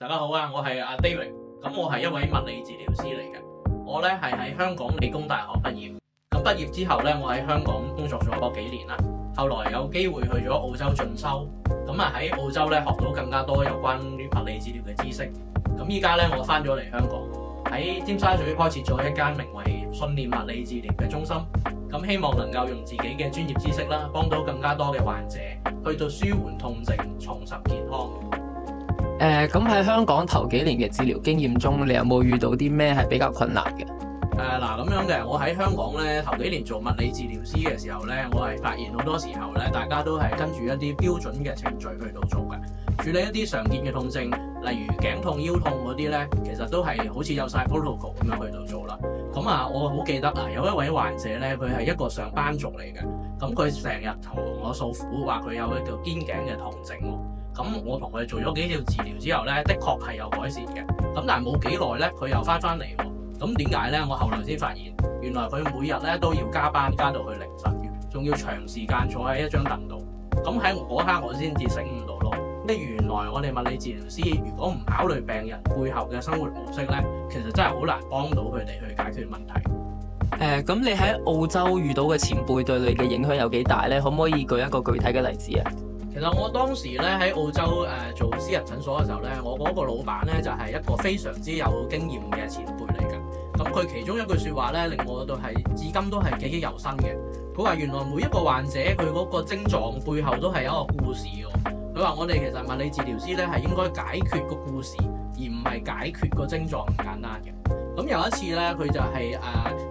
大家好啊，我係阿 David，咁我係一位物理治療師嚟嘅。我咧係喺香港理工大學畢業，咁畢業之後咧，我喺香港工作咗幾年啦。後來有機會去咗澳洲進修，咁啊喺澳洲咧學到更加多有關於物理治療嘅知識。咁依家咧我翻咗嚟香港，喺尖沙咀開設咗一間名為信念物理治療嘅中心。咁希望能夠用自己嘅專業知識啦，幫到更加多嘅患者去到舒緩痛症，重拾健康。咁喺香港頭幾年嘅治療經驗中，你有冇遇到啲咩係比較困難嘅？咁樣嘅，我喺香港咧頭幾年做物理治療師嘅時候咧，我係發現好多時候咧，大家都係跟住一啲標準嘅程序去到做嘅，處理一啲常見嘅痛症，例如頸痛、腰痛嗰啲咧，其實都係好似有晒 protocol 咁樣去到做啦。咁啊，我好記得啊，有一位患者咧，佢係一個上班族嚟嘅，咁佢成日同我訴苦，話佢有一個肩頸嘅痛症喎。咁我同佢做咗幾條治療之後咧，的確係有改善嘅。咁但係冇幾耐咧，佢又翻嚟喎。咁點解咧？我後來先發現，原來佢每日咧都要加班加到去凌晨嘅，仲要長時間坐喺一張凳度。咁喺嗰刻我先至醒悟到咯，原來我哋物理治療師如果唔考慮病人背後嘅生活模式咧，其實真係好難幫到佢哋去解決問題。咁你喺澳洲遇到嘅前輩對你嘅影響有幾大咧？可唔可以舉一個具體嘅例子啊？其實我當時咧喺澳洲做私人診所嘅時候咧，我嗰個老闆咧就係一個非常之有經驗嘅前輩嚟嘅。咁佢其中一句説話咧，令我到係至今都係記憶猶新嘅。佢話原來每一個患者佢嗰個症狀背後都係有一個故事嘅。佢話我哋其實物理治療師咧係應該解決個故事，而唔係解決個症狀咁簡單嘅。咁有一次咧，佢就係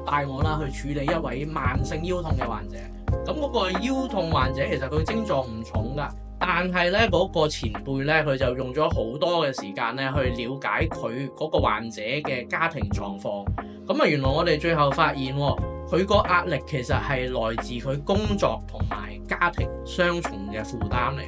帶我啦去處理一位慢性腰痛嘅患者。咁嗰個腰痛患者其實佢症狀唔重㗎，但係咧嗰個前輩咧佢就用咗好多嘅時間咧去了解佢嗰個患者嘅家庭狀況。咁啊，原來我哋最後發現佢個壓力其實係來自佢工作同埋家庭雙重嘅負擔嚟。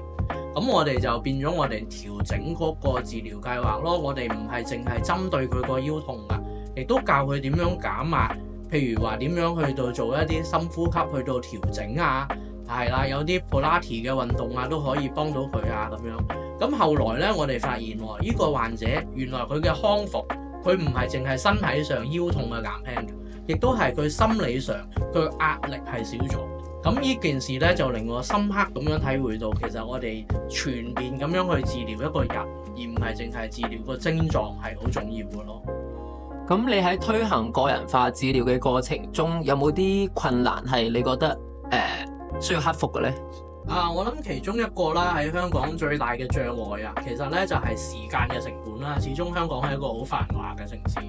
咁我哋就變咗我哋調整嗰個治療計劃咯。我哋唔係淨係針對佢個腰痛㗎，亦都教佢點樣減壓。譬如話點樣去到做一啲深呼吸去到調整啊，係啦，有啲普拉提嘅運動啊都可以幫到佢啊咁樣。咁後來咧，我哋發現呢個患者原來佢嘅康復，佢唔係淨係身體上腰痛嘅減輕嘅，亦都係佢心理上佢壓力係少咗。咁呢件事咧就令我深刻咁樣體會到，其實我哋全面咁樣去治療一個人，而唔係淨係治療個症狀係好重要嘅咯。咁你喺推行個人化治療嘅過程中，有冇啲困難係你覺得需要克服嘅咧？我諗其中一個啦，喺香港最大嘅障礙啊，其實咧就係時間嘅成本啦。始終香港係一個好繁華嘅城市。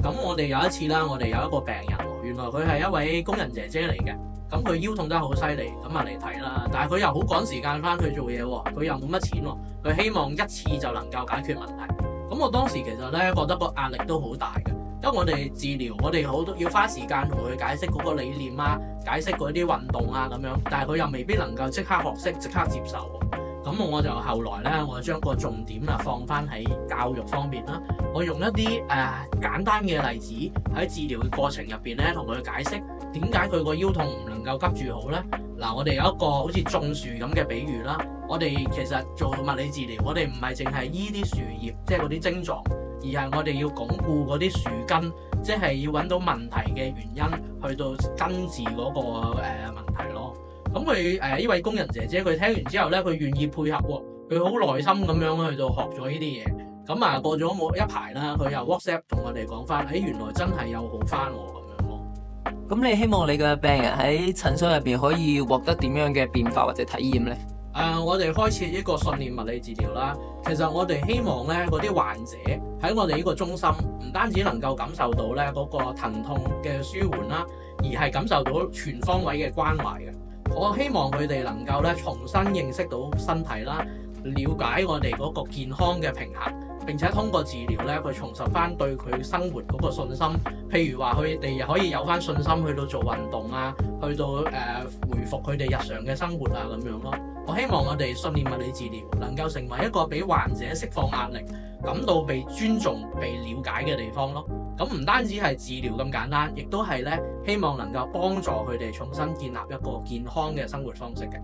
咁我哋有一次啦，我哋有一個病人，原來佢係一位工人姐姐嚟嘅。咁佢腰痛得好犀利，咁啊嚟睇啦。但係佢又好趕時間翻去做嘢喎，佢又冇乜錢喎，佢希望一次就能夠解決問題。咁我當時其實咧覺得個壓力都好大嘅，因為我哋治療，我哋好多要花時間同佢解釋嗰個理念啊，解釋嗰啲運動啊咁樣，但係佢又未必能夠即刻學識，即刻接受。咁我就後來咧，我將個重點放翻喺教育方面啦。我用一啲簡單嘅例子喺治療嘅過程入邊咧，同佢解釋點解佢個腰痛唔能夠急住好咧。我哋有一個好似種樹咁嘅比喻啦。我哋其實做物理治療，我哋唔係淨係醫啲樹葉，即係嗰啲症狀，而係我哋要鞏固嗰啲樹根，即係要揾到問題嘅原因，去到根治嗰個問題咯。咁佢呢位工人姐姐，佢聽完之後咧，佢願意配合喎，佢好耐心咁樣去到學咗呢啲嘢。咁過咗冇一排啦，佢又 WhatsApp 同我哋講翻，原來真係有好翻喎咁樣咯。咁你希望你嘅病人喺診所入邊可以獲得點樣嘅變化或者體驗咧？我哋開設一個信念物理治療啦。其實我哋希望咧，嗰啲患者喺我哋呢個中心，唔單止能夠感受到咧嗰個疼痛嘅舒緩啦，而係感受到全方位嘅關懷嘅。我希望佢哋能夠咧重新認識到身體啦，了解我哋嗰個健康嘅平衡，並且通過治療咧，佢重拾翻對佢生活嗰個信心。譬如話佢哋可以有翻信心去到做運動啊，去到回復佢哋日常嘅生活啊咁樣咯。我希望我哋信念物理治療能夠成為一個俾患者釋放壓力、感到被尊重、被了解嘅地方咯。咁唔單止係治療咁簡單，亦都係咧希望能夠幫助佢哋重新建立一個健康嘅生活方式嘅。